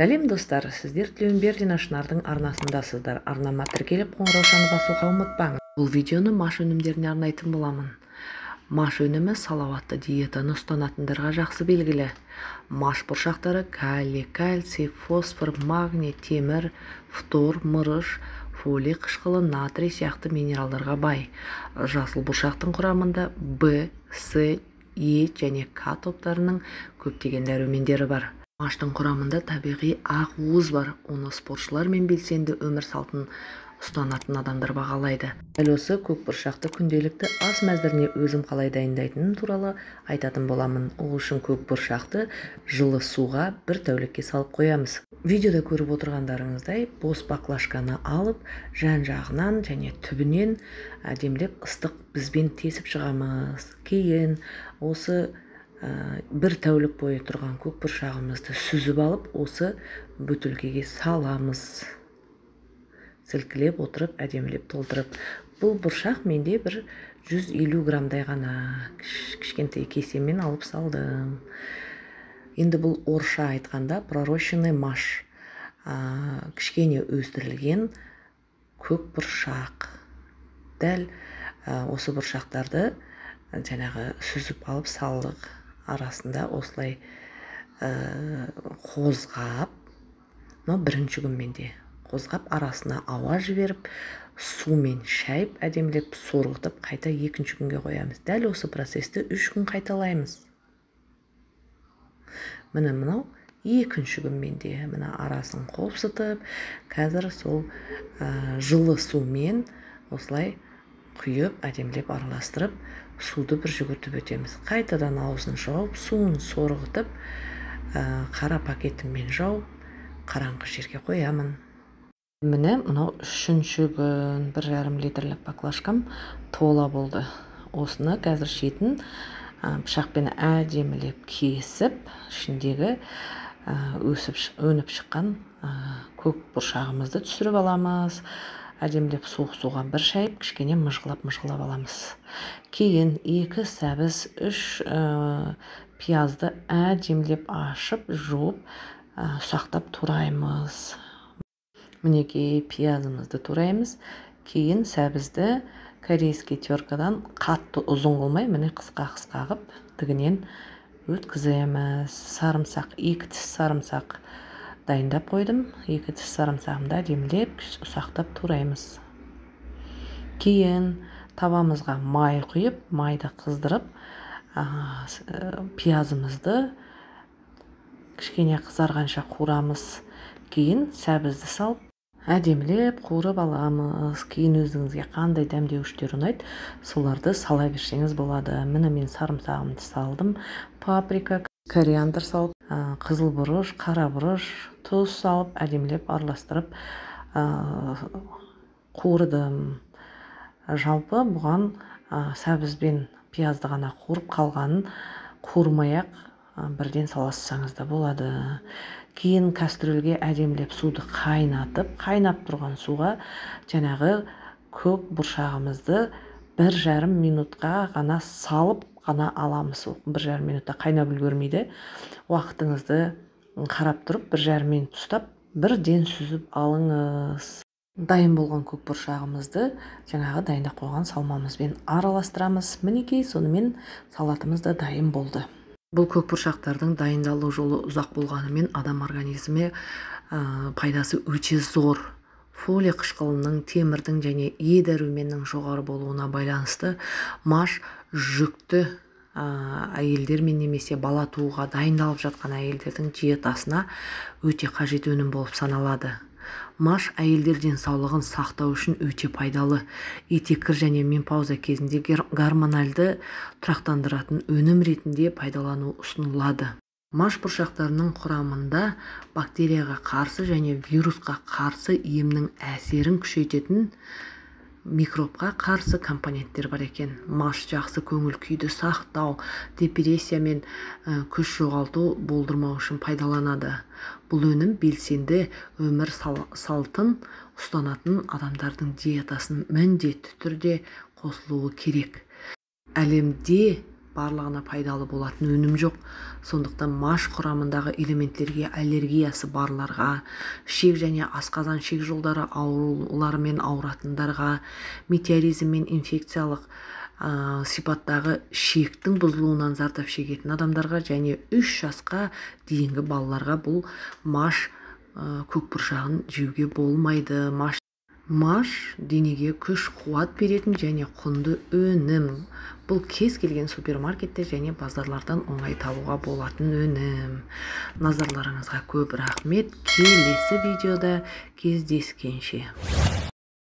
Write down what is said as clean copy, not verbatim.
Сәлем достар, сіздер Тілеуімбердина Шынардың арнасындасыздар. Арнама тіркеліп қоңыраушаны басуға ұмытпаңыз. Бұл видеоны маш өнімдеріне арнайтын боламын. Маш өнімі салауатты диетаны ұстанатындарға жақсы белгілі. Маш бұршақтары калий, кальций, фосфор, магний, темір, фтор, мырыш, фолий қышқылы, натрий сияқты минералдарға бай. Жасыл бұршақтың құрамында В, С, Е және К топтарының көптеген дәрумендері бар. Маштың құрамында табиғи ақ уыз бар. Оны спортшылар мен белсенді өмір салтын ұстанатын адамдар бағалайды. Дәл осы көк бұршақты күнделікті ас мәзіріне өзім қалай дайындайтыным туралы айтатын боламын. Ол үшін көк бұршақты жылы суға бір тәулікке салып қоямыз. Видеода көріп отырғандарыңыздай бос баклажканы алып, жан-жағынан және түбінен әдемілеп ыстық бізбен тесіп шығамыз. Кейін осы бір тәулік бойы тұрған көк бұршағымызды сүзіп алып, осы бөтелкеге саламыз. Сілкілеп отырып, әдемілеп толтырып. Бұл бұршақ менде бір 150 грамдай ғана кішкентай кесемен алып салдым. Енді бұл орысша айтқанда пророщенный маш, кішкене өсірілген көк бұршақ. Дәл осы бұршақтарды жаңағы сүзіп алып салдық. Арасында осылай қозғап, бірінші күн менде қозғап, арасына ауа жіберіп, сумен шайып, әдемілеп сорғытып, қайта екінші күнге қоямыз. Дәл осы процесті 3 күн қайталаймыз. Міне мынау екінші күн менде, мына арасын қопсытып, қазір сол жылы сумен осылай құйып, әдемілеп араластырып, суды бір жүгіртіп өтеміз. Қайтадан аузын жауып, суын сорғытып, қара пакетіммен жауып, қараңғы жерге қоямын. Міне мынау 3-ші күн, 1,5 литрлік баклажкам тола болды. Осыны қазір шетін пышақпен әдемілеп кесіп, ішіндегі өніп шыққан көк бұршағымызды түсіріп аламыз. Әдемілеп суық суға бір шайып, кішкене мұжғылап аламыз. Кейін 2 сәбіз, 3 пиязды әдемілеп ашып, жуып, ұсақтап тураймыз. Мінекей пиязымызды тураймыз. Кейін сәбізді корейский теркадан қатты ұзын қылмай, міне қысқа қып, тігінен өткіземіз. Сарымсақ, 2 тіс сарымсақ дайындап қойдым. 2 тіс сарымсағымды әдемілеп ұсақтап тураймыз. Кейін табамызға май құйып, майды қыздырып, пиязымызды кішкене қызарғанша қуырамыз. Кейін сәбізді салып, әдемілеп қуырып аламыз. Кейін өзіңізге қандай дәмдеуіштер ұнайды, соларды сала берсеңіз болады. Міне мен сарымсағымды салдым, паприка, кориандр салып, қызыл бұрыш, қара бұрыш, тұз салып, әдемілеп араластырып қуырдым. Жалпы бұған сәбізбен пиязды ғана қуырып, қалғанын қуырмай-ақ бірден саласаңыз да болады. Кейін кастрөлге әдемілеп суды қайнатып, қайнап тұрған суға жаңағы көк бұршағымызды 1,5 минутқа ғана салып ғана аламыз. 1,5 минутта қайнап үлгермейді. Уақытыңызды қарап тұрып, 1,5 минут ұстап, бірден сүзіп алыңыз. Дайын болған көк бұршағымызды жаңағы дайындап қойған салмамызбен араластырамыз. Мінекей, сонымен салатымыз да дайын болды. Бұл көк бұршақтардың дайындалу жолы ұзақ болғанымен адам организмі пайдасы өте зор. Фолий қышқылының, темірдің және Е дәруменнің жоғары болуына байланысты маш жүкті әйелдер мен немесе бала тууға дайындалып жатқан әйелдердің диетасына өте қажет өнім болып саналады. Маш әйелдер денсаулығын сақтау үшін өте пайдалы. Етеккір және менопауза кезінде гормональды тұрақтандыратын өнім ретінде пайдалану ұсынылады. Маш бұршақтарының құрамында бактерияға қарсы және вирусқа қарсы емнің әсерін күшейтетін микробқа қарсы компоненттер бар екен. Маш жақсы көңіл күйді сақтау, депрессия мен күш жоғалту болдырмау үшін пайдаланады. Бұл өнім белсенді өмір салтын ұстанатын адамдардың диетасын міндетті түрде қосылуы керек. Әлемде барлығына пайдалы болатын өнім жоқ. Сондықтан маш құрамындағы элементтерге аллергиясы барларға, ішек және асқазан ішек жолдары ауруларымен ауыратындарға, метеоризм мен инфекциялық сипаттағы ішектің бұзылуынан зардап шегетін адамдарға және 3 жасқа дейінгі балаларға бұл маш көкбұршағын жеуге болмайды. Маш денеге күш қуат беретін және құнды өнім. Бұл кез келген супермаркетте және базарлардан оңай табуға болатын өнім. Назарларыңызға көп рахмет. Келесі видеода кездескенше.